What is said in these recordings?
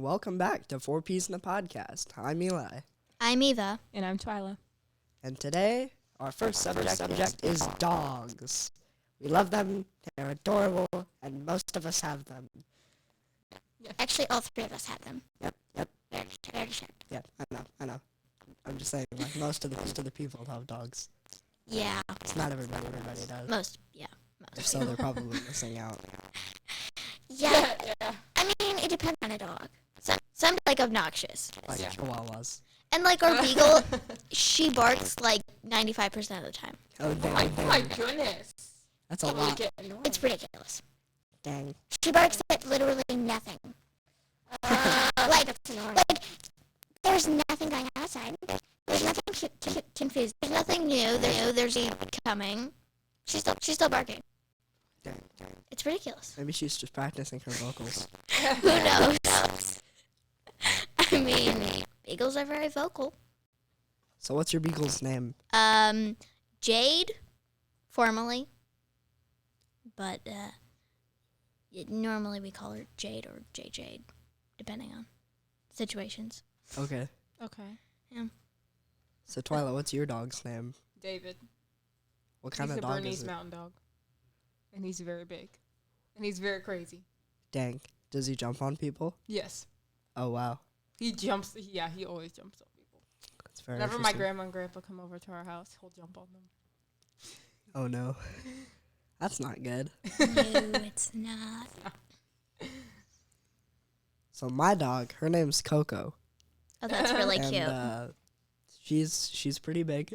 welcome back to Four Peas in a Podcast. I'm Eli. I'm Eva. And I'm Twyla. And today, our first subject is dogs. We love them, they're adorable, and most of us have them. Actually, all three of us have them. Yep. Very sure. Yeah, I know. I'm just saying, like, most of the people have dogs. Yeah. It's not everybody does. Most. If so, they're probably missing out. Yeah. I mean, it depends on a dog. Some like obnoxious. Like Yeah. chihuahuas. And like our beagle, she barks like 95% of the time. Oh, dang. My goodness. That's a That really lot. get annoying. It's ridiculous. Dang. She barks at literally nothing. Like, there's nothing going outside. There's nothing confused. There's nothing new. There's a coming. She's still barking. Dang. It's ridiculous. Maybe she's just practicing her vocals. Who knows? I mean, beagles are very vocal. So what's your beagle's name? Jade, formally. But, normally we call her Jade or Jade, depending on situations. Okay. Okay. So Twyla, what's your dog's name? David. What kind He's of a dog Bernese is it? Mountain Dog. And he's very big. And he's very crazy. Dang. Does he jump on people? Yes. Oh, wow. He jumps. Yeah, he always jumps on people. That's very Whenever my interesting. grandma and grandpa come over to our house, he'll jump on them. Oh, no. That's not good. No, it's not. So my dog, her name's Coco. Oh, that's really And cute. she's pretty big.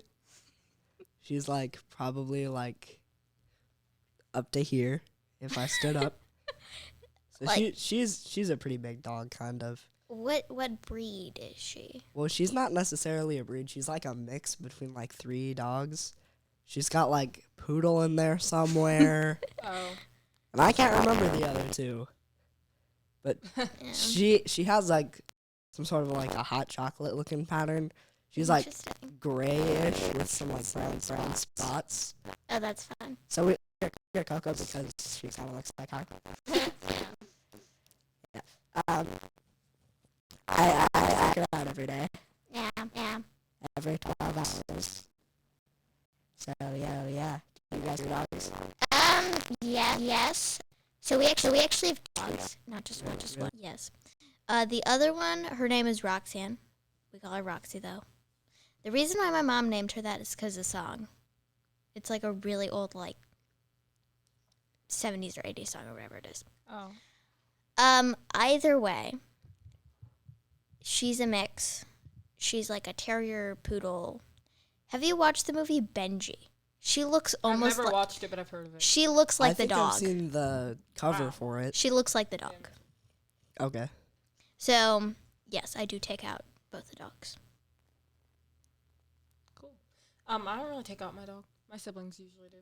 She's like probably like up to here if I stood up. So Like- she's a pretty big dog, kind of. What breed is she? Well, she's not necessarily a breed. She's like a mix between like three dogs. She's got like poodle in there somewhere, Oh. and I can't remember the other two. But Yeah. she has like some sort of like a hot chocolate looking pattern. She's like Interesting. grayish with some like brown spots. Oh, that's fun. So we get Coco because she kind of looks like her. I take her out every day, Yeah. every 12 hours. So yeah. Do you guys have dogs? Yes. So we actually have dogs, not just one. Yes. The other one, her name is Roxanne. We call her Roxy though. The reason why my mom named her that is because of the song. It's like a really old, like 70s or 80s song or whatever it is. Oh. Either way, she's a mix. She's like a terrier poodle. Have you watched the movie Benji? She looks almost I've never like watched it, but I've heard of it. she looks like I the think dog. I've seen the cover Wow. for it. She looks like the dog. Okay. So, yes, I do take out both the dogs. Cool. I don't really take out my dog. My siblings usually do.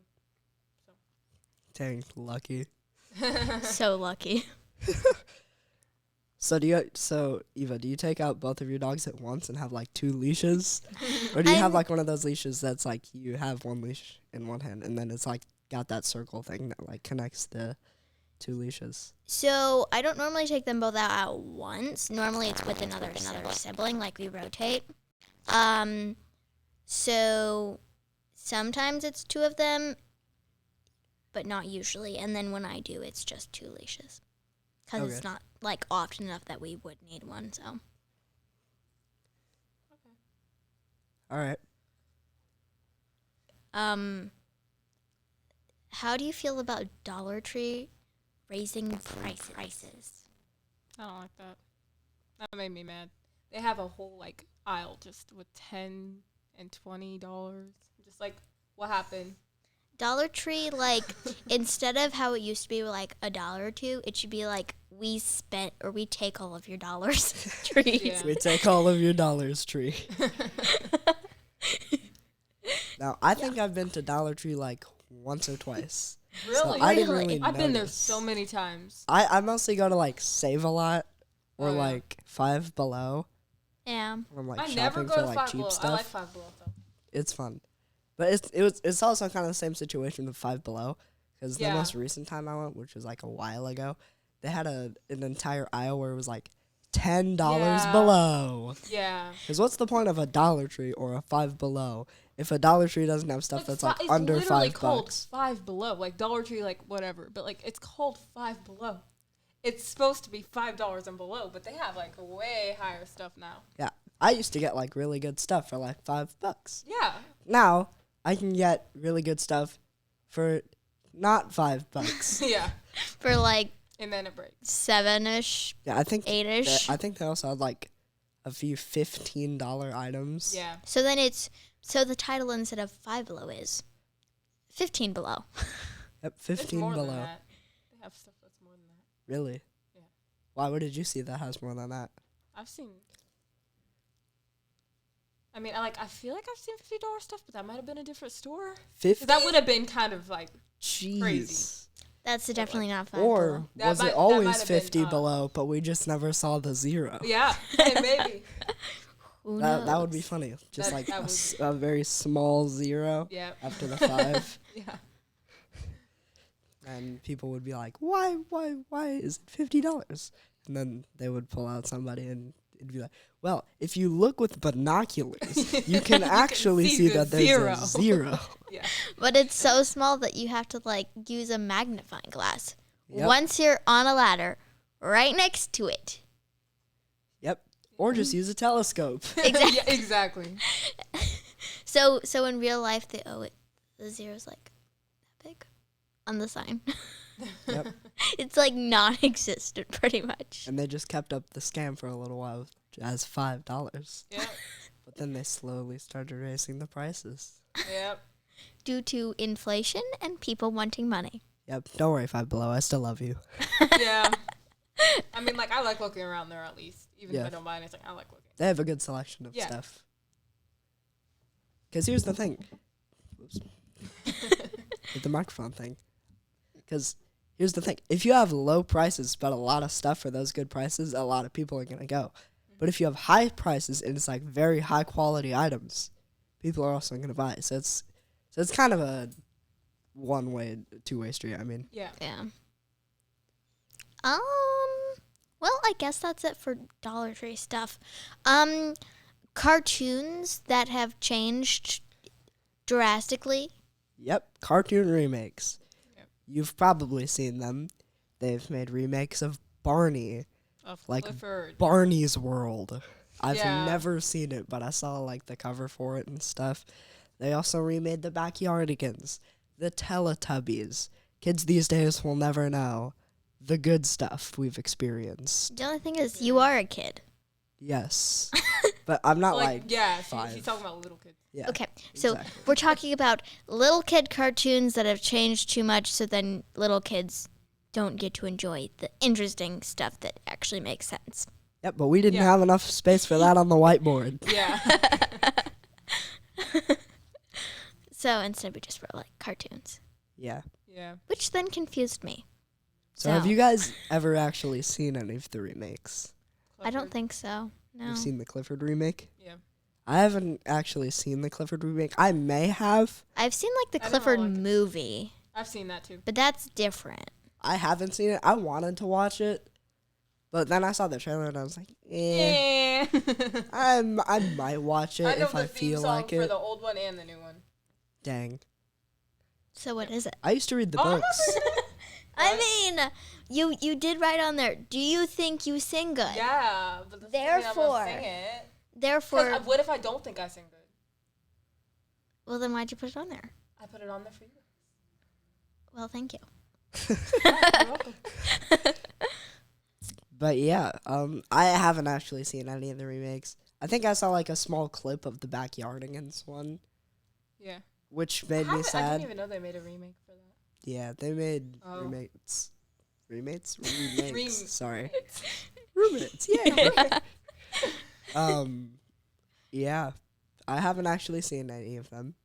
Dang, lucky. So lucky. So Eva, do you take out both of your dogs at once and have like two leashes? Or do you have I'm- like one of those leashes that's like you have one leash in one hand and then it's like got that circle thing that like connects the two leashes? So, I don't normally take them both out at once. Normally it's with another sibling, like we rotate. So sometimes it's two of them, but not usually. And then when I do, it's just two leashes. Because Okay. it's not like often enough that we would need one, so. All right. How do you feel about Dollar Tree raising prices? I don't like that. That made me mad. They have a whole like aisle just with $10 and $20. Just like, what happened? Dollar Tree, like, instead of how it used to be like $1 or $2, it should be like we spent or we take all of your dollars trees. Yeah. We take all of your Dollars Tree. Now, I think I've been to Dollar Tree like once or twice. Really? So I didn't Really? really I've been there notice. so many times. I mostly go to like Save a Lot or Oh, yeah. like Five Below. Yeah. When I'm like I never shopping go for to like Five cheap Below. I stuff. like Five Below though. It's fun, but it's also kind of the same situation with Five Below because the Yeah. most recent time I went, which was like a while ago, they had an entire aisle where it was like $10 Yeah. below. Yeah. Because what's the point of a Dollar Tree or a Five Below if a Dollar Tree doesn't have stuff that's like it's under literally $5? called Five Below, like Dollar Tree, like whatever. But like it's called Five Below. It's supposed to be $5 and below, but they have like way higher stuff now. Yeah, I used to get like really good stuff for like $5. Yeah. Now I can get really good stuff for not $5. Yeah. For like And then it breaks. 7-ish, Yeah, I think 8-ish. I think they also had like a few $15 items. Yeah. So then so the title instead of Five Below is 15 Below. Yep, It's 15 more below. than that. They have stuff that's more than that. Really? Yeah. Why? What did you see that has more than that? I've seen. I mean, I feel like I've seen $50 stuff, but that might have been a different store. 50? That would have been kind of like, Jeez. crazy. That's definitely not Five Or Below. That was might- it that always might have been, 50 below, but we just never saw the zero? yeah, maybe. Who That would be knows? funny. Just That- like that a, would s- a very small zero Yeah. after the 5. Yeah. And people would be like, why is it $50? And then they would pull out somebody and it'd be like, well, if you look with binoculars, you can actually see see the that there's zero. a zero. Yeah. But it's so small that you have to like use a magnifying glass. Yep. Once you're on a ladder, right next to it. Yep. Or just use a telescope. Exactly. Yeah, exactly. So in real life, the zero's like that big on the sign. Yep. It's like non-existent, pretty much. And they just kept up the scam for a little while as $5. Yep. But then they slowly started raising the prices. Yep. Due to inflation and people wanting money. Yep. Don't worry, Five Below. I still love you. Yeah. I mean, like, I like looking around there at least. Even if Yeah. I don't buy anything, I like looking. They have a good selection of Yeah. stuff. Because here's the thing. Oops. With the microphone thing. Because here's the thing. If you have low prices but a lot of stuff for those good prices, a lot of people are going to go. But if you have high prices and it's like very high quality items, people are also going to buy. So it's kind of a one-way, two-way street. I mean, Yeah. Yeah. Well, I guess that's it for Dollar Tree stuff. Cartoons that have changed drastically. yep, cartoon remakes. Yep. You've probably seen them. They've made remakes of Barney. Of Like, Clifford. Barney's World. I've Yeah. never seen it, but I saw like the cover for it and stuff. They also remade the Backyardigans, the Teletubbies. Kids these days will never know the good stuff we've experienced. The only thing is, you are a kid. Yes, but I'm not like yeah, five. she's talking about little kids. yeah. Okay, so exactly. we're talking about little kid cartoons that have changed too much, so then little kids don't get to enjoy the interesting stuff that actually makes sense. Yep, but we didn't Yeah. have enough space for that on the whiteboard. Yeah. So instead, we just wrote like cartoons, Yeah. Yeah. which then confused me. So have So- you guys ever actually seen any of the remakes? I don't Clifford. think so. No. You've seen the Clifford remake? Yeah. I haven't actually seen the Clifford remake. I may have. I've seen like the I never Clifford liked it. movie, I've seen that too. but that's different. I haven't seen it. I wanted to watch it, but then I saw the trailer and I was like, eh. Yeah. I might watch it I know if the I theme feel song like for it. the old one and the new one. Dang. So what is it? I used to read the Oh, I'm not books. I mean, you did write on there. Do you think you sing good? Yeah, but that's Therefore- I'm sing it. 'Cause Therefore, what if I don't think I sing good? well then why'd you put it on there? I put it on there for you. Well, thank you. You're welcome. But yeah, I haven't actually seen any of the remakes. I think I saw like a small clip of the Backyardigans one, Yeah. which made I me sad. didn't even know they made a remake for that. Yeah, they made Oh. remakes. Remakes? Remakes. Rem- Sorry. Roommates. Yeah. Yeah. I haven't actually seen any of them,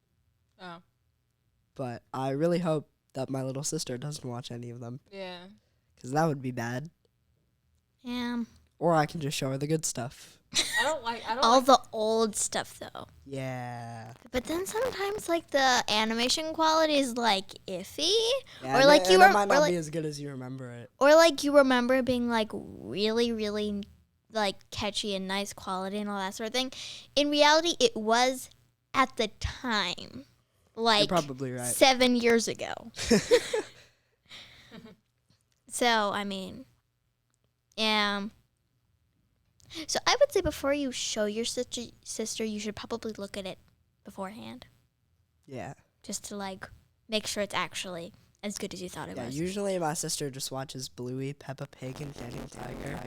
Oh. but I really hope that my little sister doesn't watch any of them, Yeah. because that would be bad. Yeah. Or I can just show her the good stuff. I don't like. All the old stuff though. Yeah. But then sometimes like the animation quality is like iffy, Yeah, Or and like it, you and it were- might or not like- be as good as you remember it. or like you remember being like really like catchy and nice quality and all that sort of thing. In reality, it was at the time, like You're probably right. 7 years ago. So I mean, yeah. So I would say before you show your sister, you should probably look at it beforehand, Yeah. just to like make sure it's actually as good as you thought it Yeah, was. usually my sister just watches Bluey, Peppa Pig, and Daniel Tiger.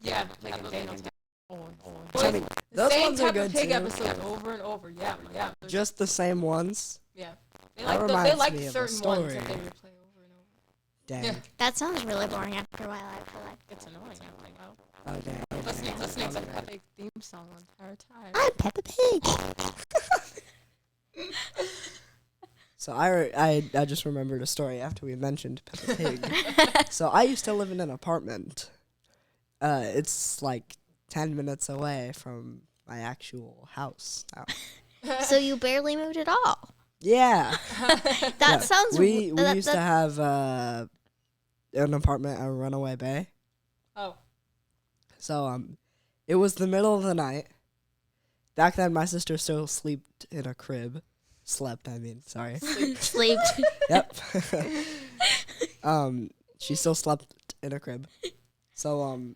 Yeah. Like Daniel. Which, I mean, those Same ones are Peppa good Pig too. episodes over and over. Yeah. Just the same ones. Yeah. They That like they reminds like me of a certain ones that story. they replay over and over. Dang. Yeah. That sounds really boring after a while. I feel like. It's annoying after a while. Oh, dang. Listening to the Peppa Pig theme song the entire time. I'm Peppa Pig. So I just remembered a story after we mentioned Peppa Pig. So I used to live in an apartment. It's like 10 minutes away from my actual house now. So you barely moved at all. Yeah. That Yeah. sounds. We that- used to that- have an apartment at Runaway Bay. Oh. So it was the middle of the night. Back then, my sister still slept in a crib. Slept, I mean, sorry. Sleep. Yep. She still slept in a crib. So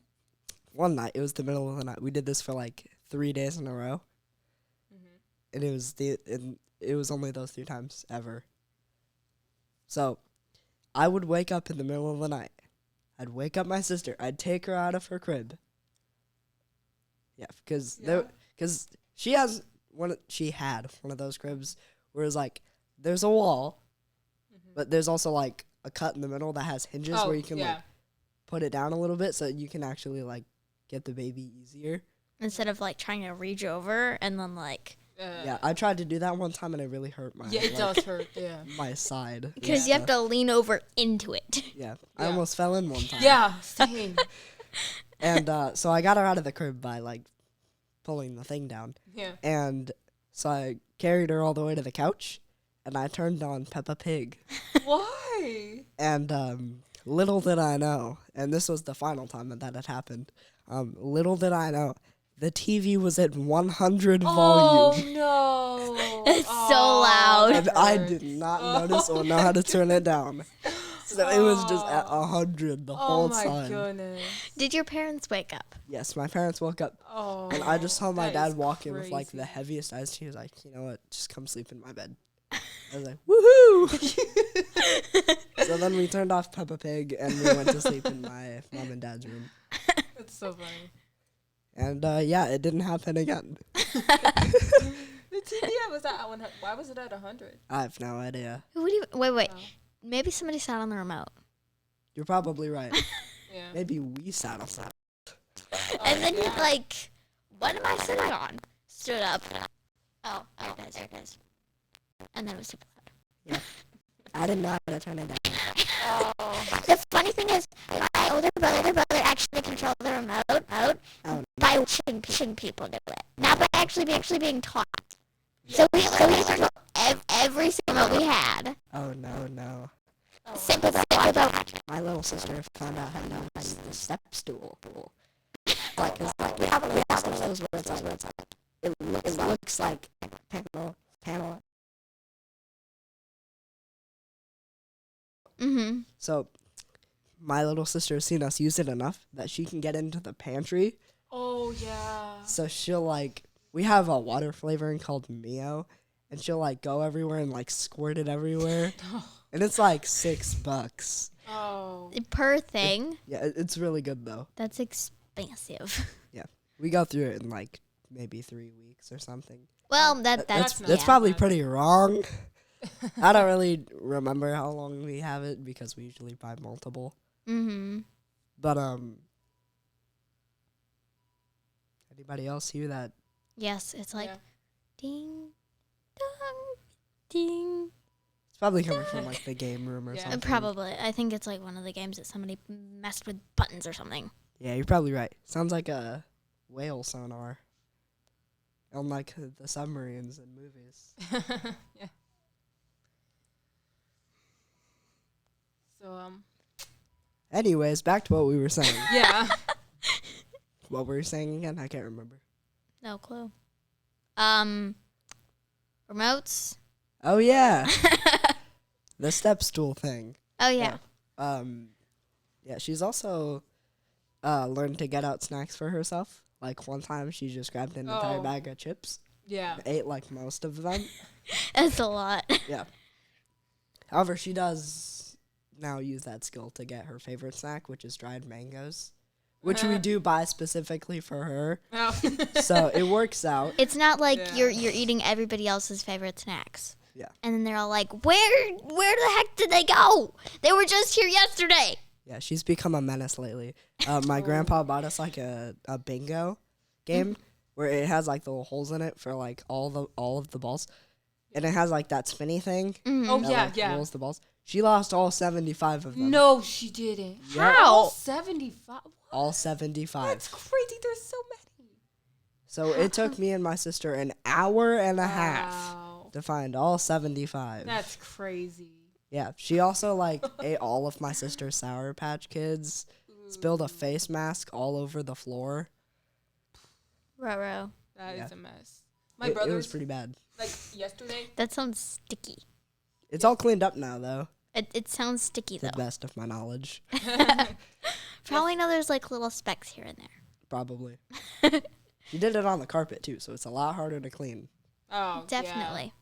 one night, it was the middle of the night. We did this for like 3 days in a row, and it was only those 3 times ever. So I would wake up in the middle of the night. I'd wake up my sister. I'd take her out of her crib. Yeah, because she had one of those cribs where it's like there's a wall, but there's also like a cut in the middle that has hinges where you can like put it down a little bit so you can actually like get the baby easier. Instead of like trying to reach over and then like. Yeah, I tried to do that one time and it really hurt my Yeah, it does hurt. Yeah. my side. Because you have to lean over into it. Yeah, I Yeah. almost fell in one time. Yeah. Same. And so I got her out of the crib by like pulling the thing down. Yeah. And so I carried her all the way to the couch and I turned on Peppa Pig. Why? And little did I know, and this was the final time that had happened, little did I know, the TV was at 100 volume. Oh no! It's so loud. And I did not notice or know how to turn it down. So it was just at 100 the whole Oh my time. goodness! Did your parents wake up? Yes, my parents woke up, Oh. and I just saw my that dad is walk in with like the crazy. heaviest eyes. He was like, you know what, just come sleep in my bed. I was like, woohoo! So then we turned off Peppa Pig and we went to sleep in my mom and dad's room. It's so funny. And yeah, it didn't happen again. The TV was at 100. Why was it at 100? I have no idea. What do you, wait. Oh. Maybe somebody sat on the remote. You're probably right. Yeah. Maybe we sat on that. And then yeah. you're like, what am I sitting on? Stood up. Oh, there it is. And then it was super loud. I didn't know how to turn it down. The funny thing is, my older brother actually controlled the remote by watching people do it. Not by actually being taught. So we control every single remote we had. Oh no. Simple about My little sister found out how to use the step stool. Like, 'cause, like we have those where it's like, it looks like panel. Mm-hmm. So my little sister has seen us use it enough that she can get into the pantry. Oh yeah. So she'll like, we have a water flavoring called Mio, and she'll like go everywhere and like squirt it everywhere, and it's like $6. Oh. Per thing. Yeah, it's really good though. That's expensive. We go through it in like maybe 3 weeks or something. Well, That's That's not probably bad. pretty wrong. I don't really remember how long we have it because we usually buy multiple. Mm-hmm. But anybody else hear that? Yes, it's like Yeah. ding, dong, ding. It's probably coming from like the game room or Yeah. something. Probably. I think it's like one of the games that somebody messed with buttons or something. Yeah, you're probably right. Sounds like a whale sonar. On like the submarines in movies. Yeah. So Anyways, back to what we were saying. yeah. What were you saying again? I can't remember. No clue. Remotes. Oh yeah, the step stool thing. Oh yeah. Yeah, she's also learned to get out snacks for herself. Like one time, she just grabbed an entire Oh. bag of chips, Yeah. ate like most of them. That's a lot. Yeah. However, she does now use that skill to get her favorite snack, which is dried mangoes, which we do buy specifically for her. Oh. So it works out. It's not like Yeah. you're eating everybody else's favorite snacks. Yeah. And then they're all like, where the heck did they go? They were just here yesterday. Yeah, she's become a menace lately. My grandpa bought us like a bingo game where it has like the little holes in it for like all of the balls, and it has like that spinny thing. Oh that, yeah, like, yeah. rolls the balls. She lost all 75 of them. No, she didn't. Yeah. How? 75. All 75. That's crazy. There's so many. So it took me and my sister an hour and a half Wow. to find all 75. That's crazy. Yeah, she also like ate all of my sister's Sour Patch Kids, spilled a face mask all over the floor. Ruh-roh. That is Yeah. a mess. My It was brother's pretty bad. like yesterday. That sounds sticky. It's all cleaned up now, though, It sounds sticky to the though. best of my knowledge. Probably know there's like little specks here and there. Probably. She did it on the carpet, too, so it's a lot harder to clean. Oh, yeah. Definitely.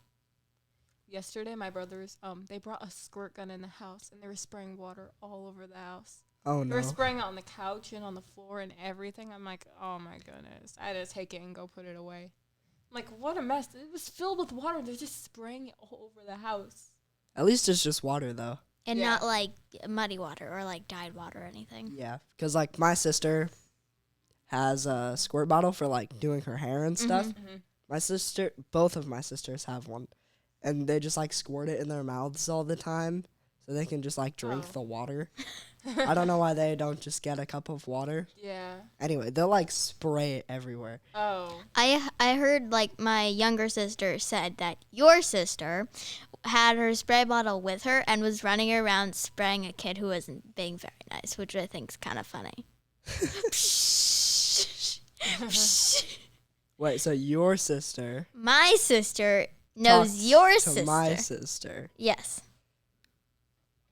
Yesterday, my brothers they brought a squirt gun in the house and they were spraying water all over the house. Oh, They no. were spraying it on the couch and on the floor and everything. I'm like, oh my goodness. I had to take it and go put it away. I'm like, what a mess. It was filled with water. They're just spraying it all over the house. At least it's just water, though. And Yeah. not like muddy water or like dyed water or anything. Yeah, because, like, my sister has a squirt bottle for, like, doing her hair and stuff. Mm-hmm. Both of my sisters have one. And they just, like, squirt it in their mouths all the time so they can just, like, drink Oh. the water. I don't know why they don't just get a cup of water. Yeah. Anyway, they'll, like, spray it everywhere. Oh. I heard like my younger sister said that your sister had her spray bottle with her and was running around spraying a kid who wasn't being very nice, which I think is kind of funny. Wait, so your sister My sister knows talks your to sister. my sister. Yes.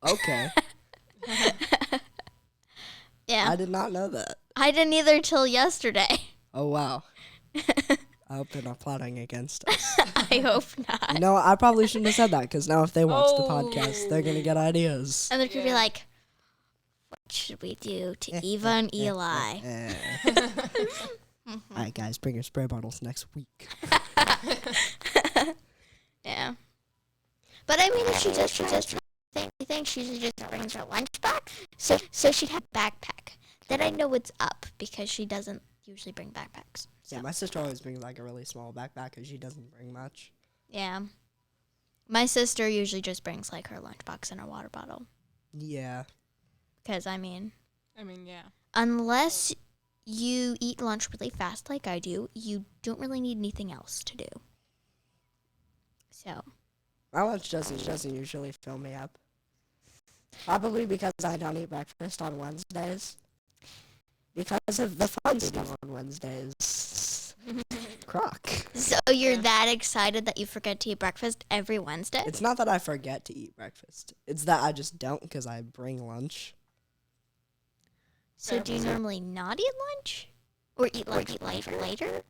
Okay. Yeah. I did not know that. I didn't either till yesterday. Oh, wow. I hope they're not plotting against us. I hope not. You know, I probably shouldn't have said that because now if they watch the Oh. podcast, they're going to get ideas. And they're gonna be Yeah. like, "What should we do to Eva and Eli?" All right, guys, bring your spray bottles next week. Yeah. But I mean, if she just think she just brings her lunch back, so she'd have a backpack. Then I know it's up because she doesn't usually bring backpacks. So Yeah, my sister always brings like a really small backpack because she doesn't bring much. yeah. My sister usually just brings like her lunchbox and her water bottle. Yeah. Because I mean, yeah. unless you eat lunch really fast like I do, you don't really need anything else to do. So My lunch doesn't usually fill me up. Probably because I don't eat breakfast on Wednesdays. Because of the fun stuff on Wednesdays. Croc. So you're that excited that you forget to eat breakfast every Wednesday? It's not that I forget to eat breakfast. It's that I just don't because I bring lunch. So do you normally not eat lunch? Or eat lunch later?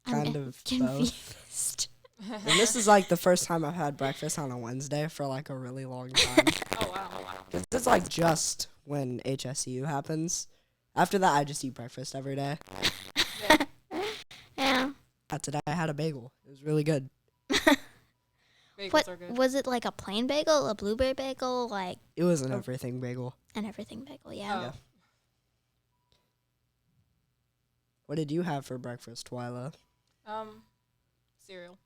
I'm Kind of both. confused. And this is like the first time I've had breakfast on a Wednesday for like a really long time. Oh wow. 'Cause it's like just when HSU happens. After that, I just eat breakfast every day. Yeah. Today I had a bagel. It was really good. Bagels What are good. was it, like a plain bagel, a blueberry bagel, like It was an everything bagel. an everything bagel? Yeah. Oh. Yeah. What did you have for breakfast, Twyla? Cereal.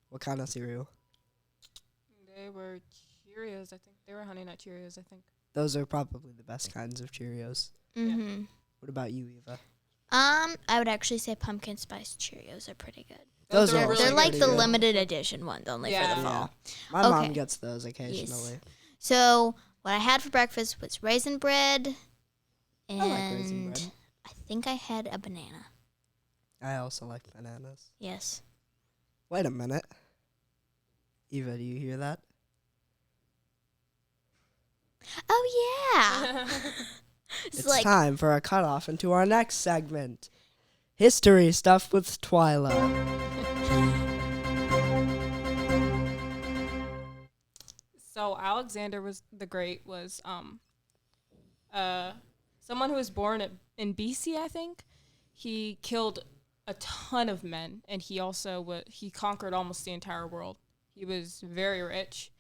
What kind of cereal? They were Cheerios, I think. They were Honey Nut Cheerios, I think. Those are probably the best kinds of Cheerios. Mhm. What about you, Eva? I would actually say pumpkin spice Cheerios are pretty good. Those are They're, also they're like pretty the good. limited edition ones, only for Yeah. the fall. My mom Okay. gets those occasionally. So what I had for breakfast was raisin bread, and I like raisin bread. I think I had a banana. I also like bananas. Yes. Wait a minute. Eva, do you hear that? Oh yeah. It's time for a cutoff into our next segment. History stuff with Twyla. So Alexander the Great was someone who was born in BC, I think. He killed a ton of men, and he also he conquered almost the entire world. He was very rich,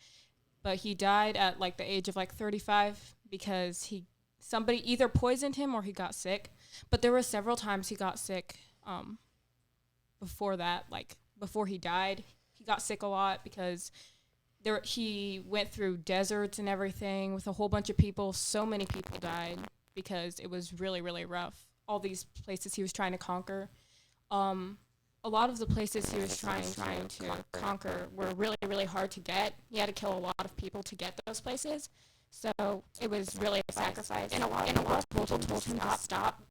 but he died at like the age of like 35 because somebody either poisoned him or he got sick. But there were several times he got sick before that, like before he died. He got sick a lot because he went through deserts and everything with a whole bunch of people. So many people died because it was really, really rough. All these places he was trying to conquer. A lot of the places he was trying to conquer were really, really hard to get. He had to kill a lot of people to get those places. So it was really a sacrifice. And a lot of people told him to stop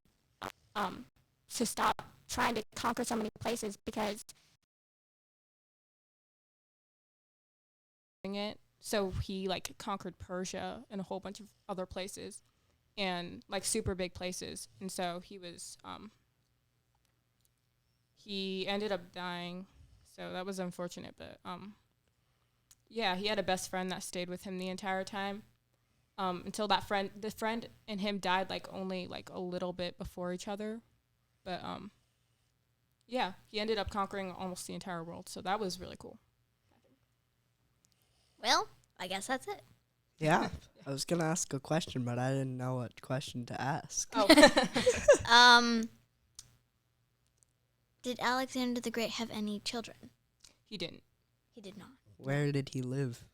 trying to conquer so many places because it. So he like conquered Persia and a whole bunch of other places and like super big places. And so he ended up dying. So that was unfortunate, but yeah, he had a best friend that stayed with him the entire time. Until the friend and him died like only like a little bit before each other. But yeah, he ended up conquering almost the entire world. So that was really cool. Well, I guess that's it. Yeah. I was going to ask a question, but I didn't know what question to ask. Oh. Did Alexander the Great have any children? He didn't. He did not. Where did he live?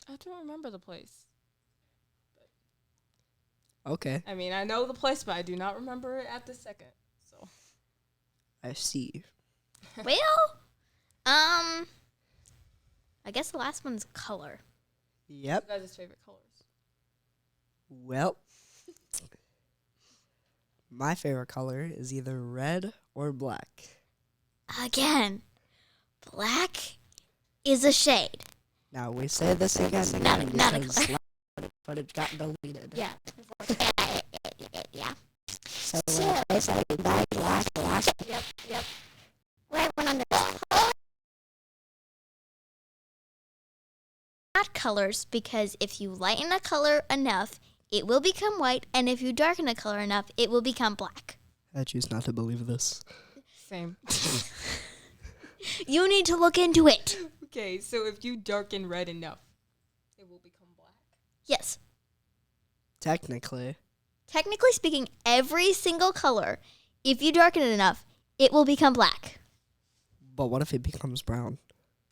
I don't remember the place. Okay. I mean, I know the place, but I do not remember it at this second. So I see. Well, I guess the last one's color. Yep. you guys' favorite colors? Well, my favorite color is either red or black. Again, black is a shade. Now, we say this again Not a because color. but it got deleted. Yeah. Yeah. So I say black. Yep. Right one under. Not colors, because if you lighten a color enough, it will become white, and if you darken a color enough, it will become black. I choose not to believe this. Same. You need to look into it. Okay, so if you darken red enough, it will become black. Yes. Technically. Technically speaking, every single color, if you darken it enough, it will become black. But what if it becomes brown?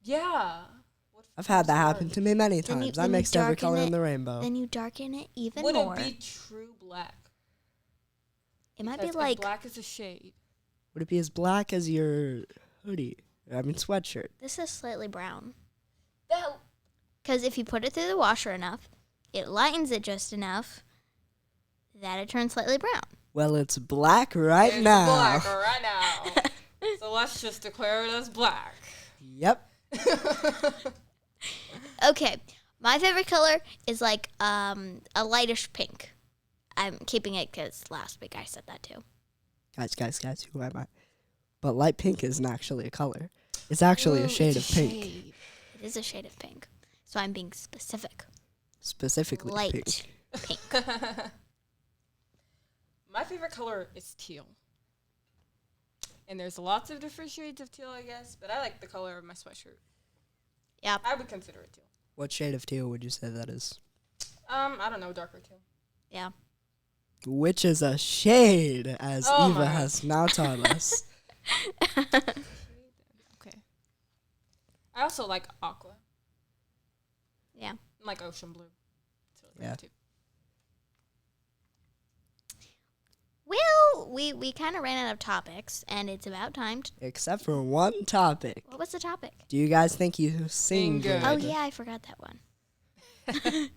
Yeah. I've had that happen to me many Then you- times. I then you mixed every darken color it, in the rainbow. Then you darken it even Would more. it be true black? It might be Because if like, black is a shade. Would it be as black as your hoodie? I mean, sweatshirt. this is slightly brown. No. Because if you put it through the washer enough, it lightens it just enough that it turns slightly brown. Well, it's black right It's now. black right now. So let's just declare it as black. Yep. Okay, my favorite color is like a lightish pink. I'm keeping it because last week I said that too. Guys, who am I? But light pink isn't actually a color. It's actually a shade of pink. It is a shade of pink. So I'm being specific. Specifically Light pink. pink. My favorite color is teal. And there's lots of different shades of teal, I guess, but I like the color of my sweatshirt. Yep. I would consider it teal. What shade of teal would you say that is? I don't know, darker teal. Yeah. Which is a shade, as Oh Eva my. has now taught us. Okay. I also like aqua. Yeah. I like ocean blue. So Yeah. that too. Well, we kind of ran out of topics, and it's about time. Except for one topic. What was the topic? Do you guys think you sing Sing good. good? Oh, yeah, I forgot that one.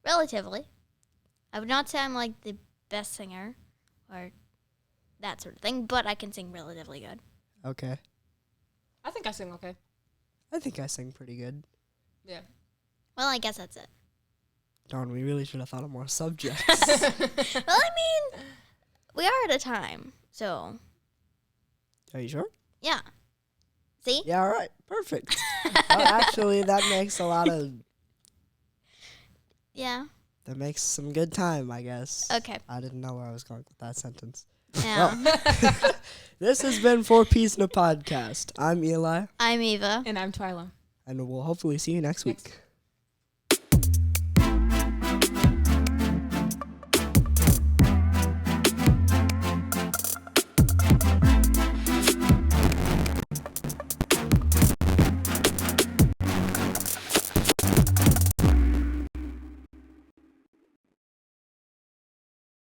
Relatively. I would not say I'm like the best singer or that sort of thing, but I can sing relatively good. Okay. I think I sing okay. I think I sing pretty good. Yeah. Well, I guess that's it. Darn, we really should have thought of more subjects. Well, I mean, we are at a time, so Are you sure? yeah. See? Yeah, all right. Perfect. Actually, that makes a lot of... Yeah. That makes some good time, I guess. Okay. I didn't know where I was going with that sentence. Yeah. This has been 4 Peas in a Podcast. I'm Eli, I'm Eva. And I'm Twyla. and we'll hopefully see you next week.